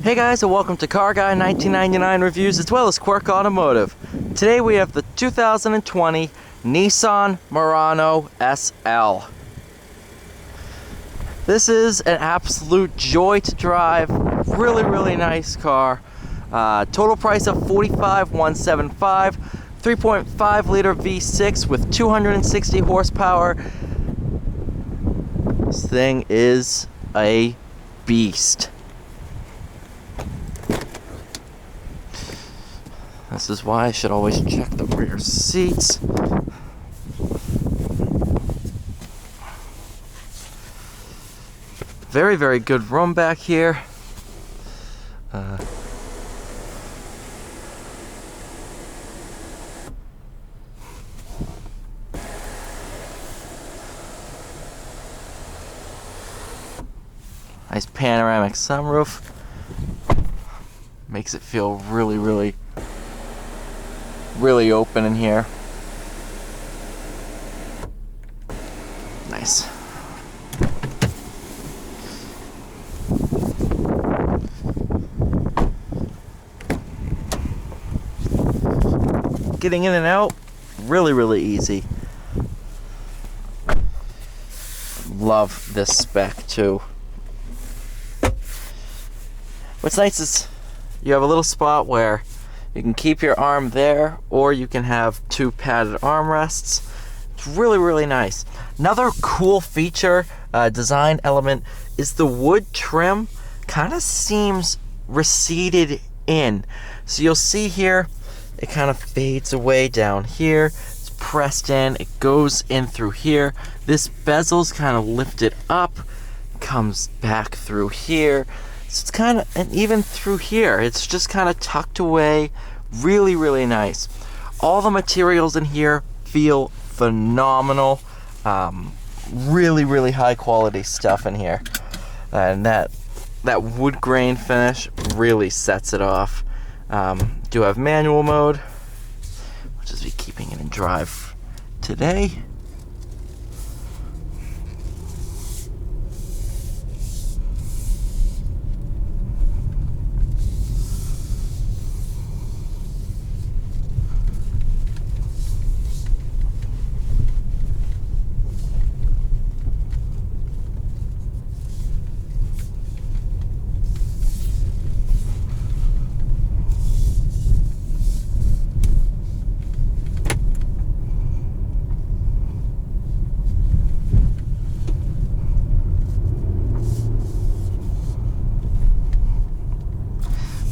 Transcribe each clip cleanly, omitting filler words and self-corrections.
Hey guys, and welcome to Car Guy 1999 Reviews as well as Quirk Automotive. Today we have the 2020 Nissan Murano SL. This is an absolute joy to drive. Really nice car. Total price of $45,175. 3.5 liter V6 with 260 horsepower. This thing is a beast. This is why I should always check the rear seats. Very good room back here. Nice panoramic sunroof. Makes it feel really open in here. Nice. Getting in and out, really easy. Love this spec too. What's nice is you have a little spot where you can keep your arm there, or you can have two padded armrests. It's really nice. Another cool feature, design element, is the wood trim kind of seems receded in. So you'll see here, it kind of fades away down here. It's pressed in, it goes in through here. This bezel's kind of lifted up, comes back through here. So it's kind of, and even through here, it's just kind of tucked away. Really nice. All the materials in here feel phenomenal. Really high quality stuff in here. And that wood grain finish really sets it off. Do have manual mode, which is be keeping it in drive today.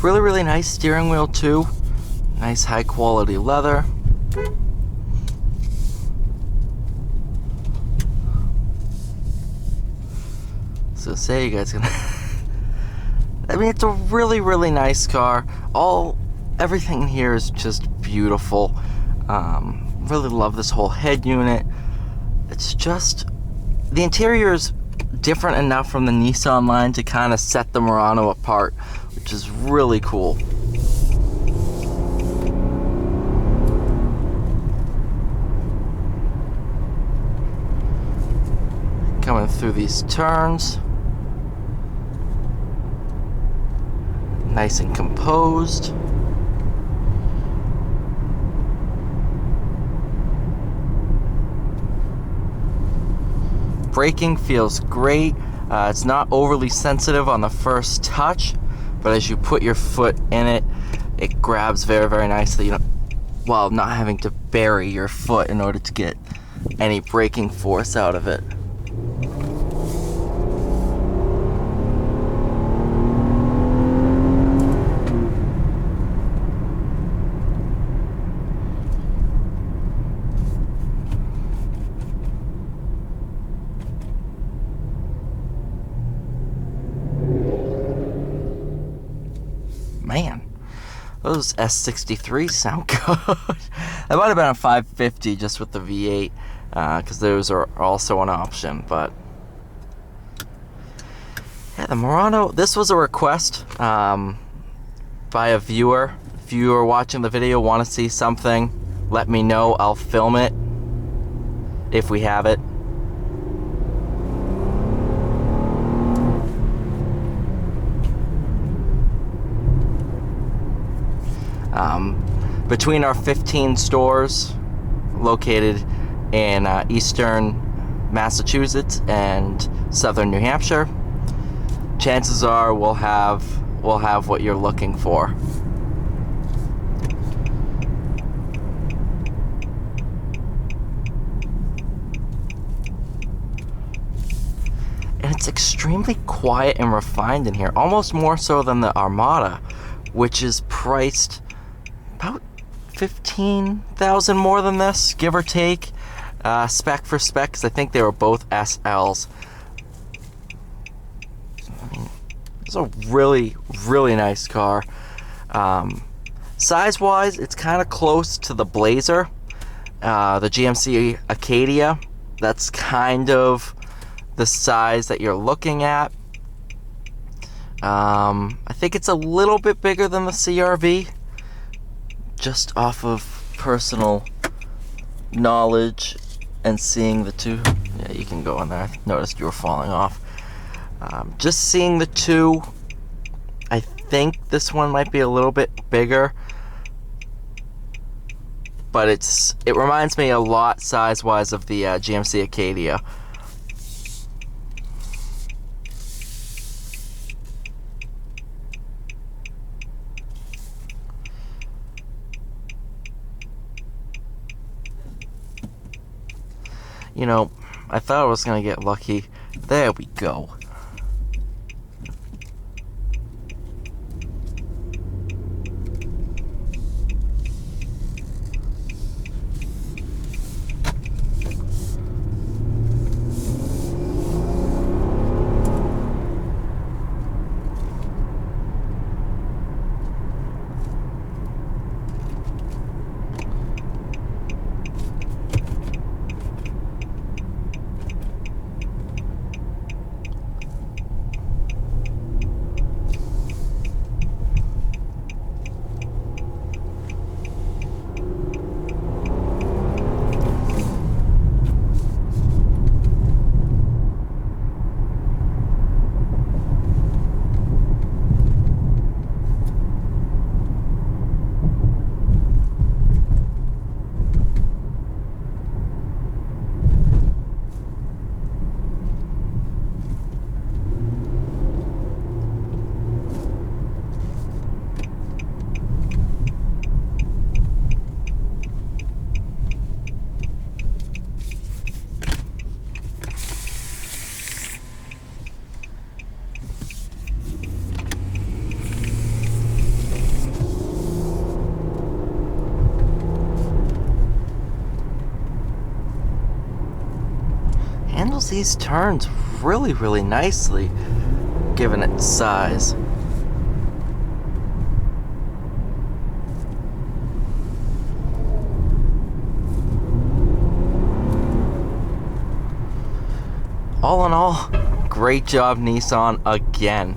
Really nice steering wheel too. Nice high quality leather. So say you guys gonna I mean, it's a really nice car. Everything in here is just beautiful. Really love this whole head unit. It's just, the interior is different enough from the Nissan line to kind of set the Murano apart, which is really cool. Coming through these turns, nice and composed. Braking feels great. It's not overly sensitive on the first touch, but as you put your foot in it, it grabs very nicely, while not having to bury your foot in order to get any braking force out of it. Man, those S63 sound good. That might have been a 550 just with the V8, because those are also an option. But yeah, the Murano, this was a request by a viewer. If you are watching the video, want to see something, let me know. I'll film it if we have it. Between our 15 stores located in eastern Massachusetts and southern New Hampshire, chances are we'll have what you're looking for. And it's extremely quiet and refined in here, almost more so than the Armada, which is priced about $15,000 more than this, give or take, spec for spec, because I think they were both SLs. I mean, it's a really, really nice car. Size-wise, it's kind of close to the Blazer, the GMC Acadia. That's kind of the size that you're looking at. I think it's a little bit bigger than the CR-V, just off of personal knowledge and seeing the two. Yeah, you can go in there. I noticed you were falling off. Just seeing the two, I think this one might be a little bit bigger, but it reminds me a lot size-wise of the GMC Acadia. You know, I thought I was gonna get lucky. There we go. Handles these turns really, really nicely, given its size. All in all, great job, Nissan, again.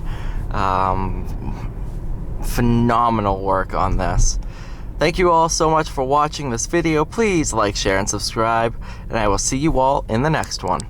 Phenomenal work on this. Thank you all so much for watching this video. Please like, share, and subscribe, and I will see you all in the next one.